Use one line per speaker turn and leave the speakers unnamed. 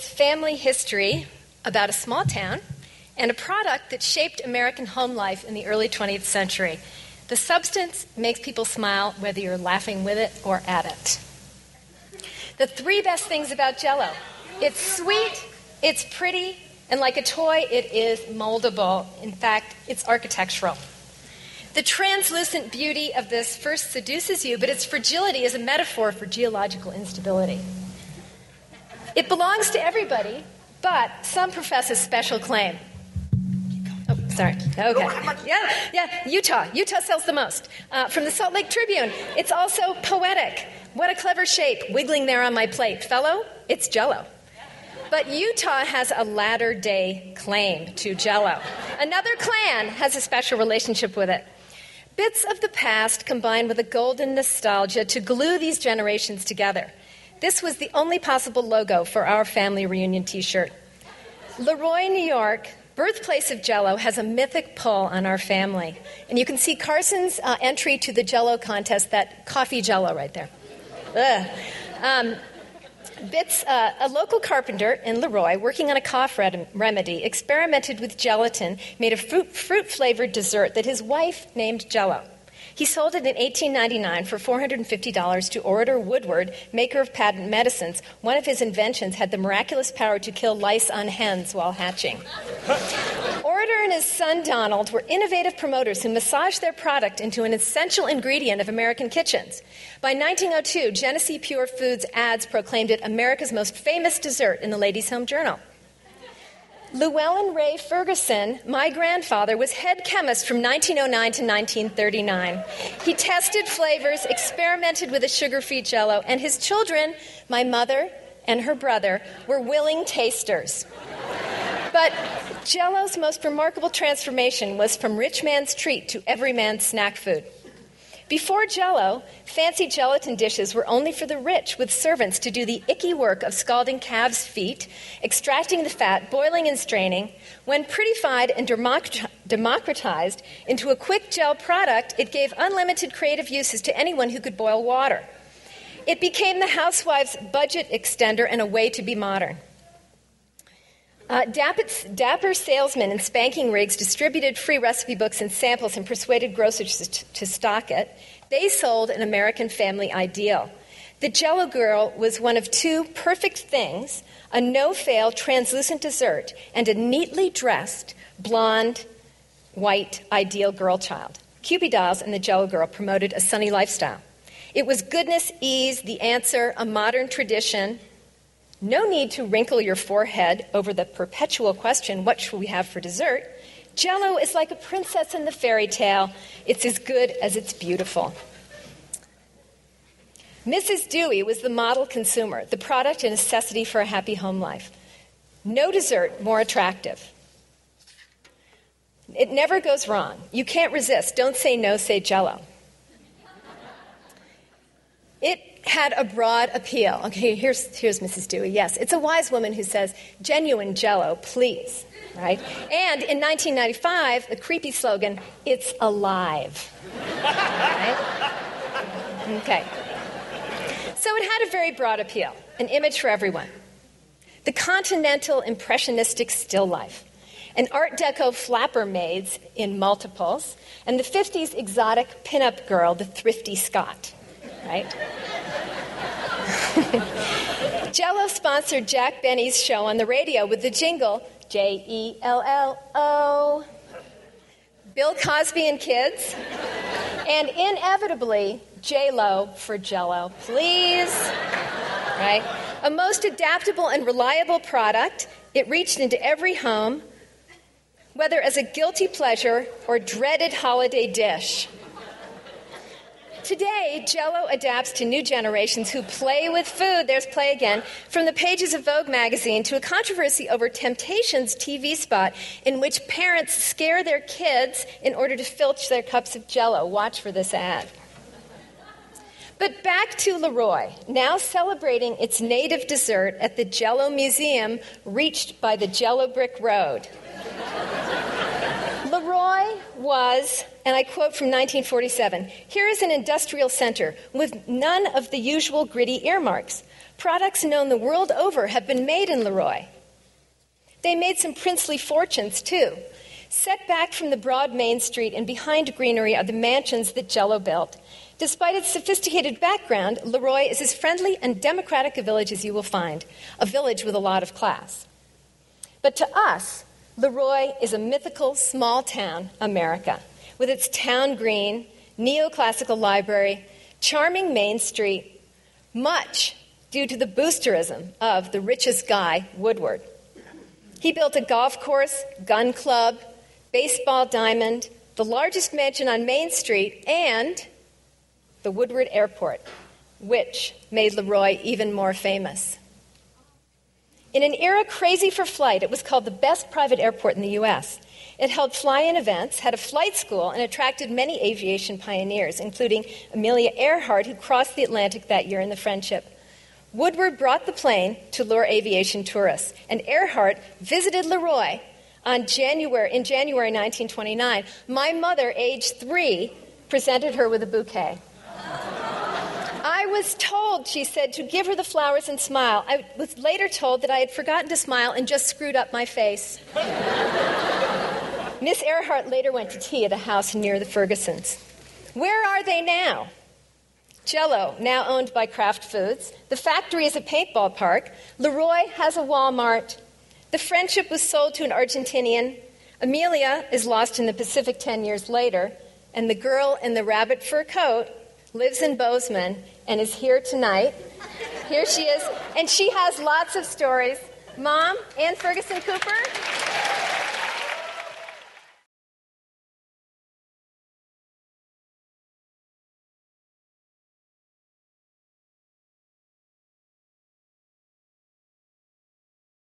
family history about a small town and a product that shaped American home life in the early 20th century. The substance makes people smile whether you're laughing with it or at it. The three best things about Jell-O: it's sweet, it's pretty, and like a toy, it is moldable. In fact, it's architectural. The translucent beauty of this first seduces you, but its fragility is a metaphor for geological instability. It belongs to everybody, but some profess a special claim. Oh, sorry. Okay. Yeah, Utah. Utah sells the most. From the Salt Lake Tribune, it's also poetic. What a clever shape, wiggling there on my plate. Fellow, it's Jell-O. But Utah has a latter-day claim to Jell-O. Another clan has a special relationship with it. Bits of the past combined with a golden nostalgia to glue these generations together. This was the only possible logo for our family reunion T-shirt. Leroy, New York, birthplace of Jell-O, has a mythic pull on our family. And you can see Carson's entry to the Jell-O contest, that coffee Jell-O right there. A local carpenter in Leroy, working on a cough remedy, experimented with gelatin made of fruit-flavored dessert that his wife named Jell-O. He sold it in 1899 for $450 to Orator Woodward, maker of patent medicines. One of his inventions had the miraculous power to kill lice on hens while hatching. Orator and his son Donald were innovative promoters who massaged their product into an essential ingredient of American kitchens. By 1902, Genesee Pure Foods ads proclaimed it America's most famous dessert in the Ladies' Home Journal. Llewellyn Ray Ferguson, my grandfather, was head chemist from 1909 to 1939. He tested flavors, experimented with a sugar-free Jell-O, and his children, my mother and her brother, were willing tasters. But Jell-O's most remarkable transformation was from rich man's treat to every man's snack food. Before Jell-O, fancy gelatin dishes were only for the rich, with servants to do the icky work of scalding calves' feet, extracting the fat, boiling and straining. When prettified and democratized into a quick gel product, it gave unlimited creative uses to anyone who could boil water. It became the housewife's budget extender and a way to be modern. Dapper salesmen in spanking rigs distributed free recipe books and samples and persuaded grocers to stock it. They sold an American family ideal. The Jell-O girl was one of two perfect things: a no-fail translucent dessert and a neatly dressed, blonde, white, ideal girl child. Kewpie dolls and the Jell-O girl promoted a sunny lifestyle. It was goodness, ease, the answer, a modern tradition. No need to wrinkle your forehead over the perpetual question, what should we have for dessert? Jell-O is like a princess in the fairy tale. It's as good as it's beautiful. Mrs. Dewey was the model consumer, the product and necessity for a happy home life. No dessert more attractive. It never goes wrong. You can't resist. Don't say no, say Jell-O. It had a broad appeal. Okay, here's Mrs. Dewey. Yes, it's a wise woman who says, genuine Jell-O, please. Right? And in 1995, the creepy slogan, it's alive. Right? Okay. So it had a very broad appeal, an image for everyone. The continental impressionistic still life, an Art Deco flapper maids in multiples, and the 50s exotic pinup girl, the thrifty Scot. Right? Jell-O sponsored Jack Benny's show on the radio with the jingle, J-E-L-L-O, Bill Cosby and Kids, and inevitably, J-Lo for Jell-O, please. Right? A most adaptable and reliable product, it reached into every home, whether as a guilty pleasure or dreaded holiday dish. Today, Jell-O adapts to new generations who play with food. There's play again. From the pages of Vogue magazine to a controversy over Temptation's TV spot in which parents scare their kids in order to filch their cups of Jell-O. Watch for this ad. But back to Leroy, now celebrating its native dessert at the Jell-O Museum reached by the Jell-O Brick Road. Leroy was, and I quote from 1947, "Here is an industrial center with none of the usual gritty earmarks. Products known the world over have been made in Leroy. They made some princely fortunes, too. Set back from the broad main street and behind greenery are the mansions that Jell-O built. Despite its sophisticated background, Leroy is as friendly and democratic a village as you will find, a village with a lot of class. But to us, Leroy is a mythical small-town America, with its town green, neoclassical library, charming main street, much due to the boosterism of the richest guy, Woodward. He built a golf course, gun club, baseball diamond, the largest mansion on Main Street, and the Woodward Airport, which made Leroy even more famous. In an era crazy for flight, it was called the best private airport in the U.S. It held fly-in events, had a flight school, and attracted many aviation pioneers, including Amelia Earhart, who crossed the Atlantic that year in the Friendship. Woodward brought the plane to lure aviation tourists, and Earhart visited Leroy in January 1929. My mother, age 3, presented her with a bouquet. I was told, she said, to give her the flowers and smile. I was later told that I had forgotten to smile and just screwed up my face. Miss Earhart later went to tea at a house near the Fergusons. Where are they now? Jell-O, now owned by Kraft Foods. The factory is a paintball park. Leroy has a Walmart. The Friendship was sold to an Argentinian. Amelia is lost in the Pacific 10 years later. And the girl in the rabbit fur coat lives in Bozeman and is here tonight. Here she is. And she has lots of stories. Mom, Ann Ferguson Cooper.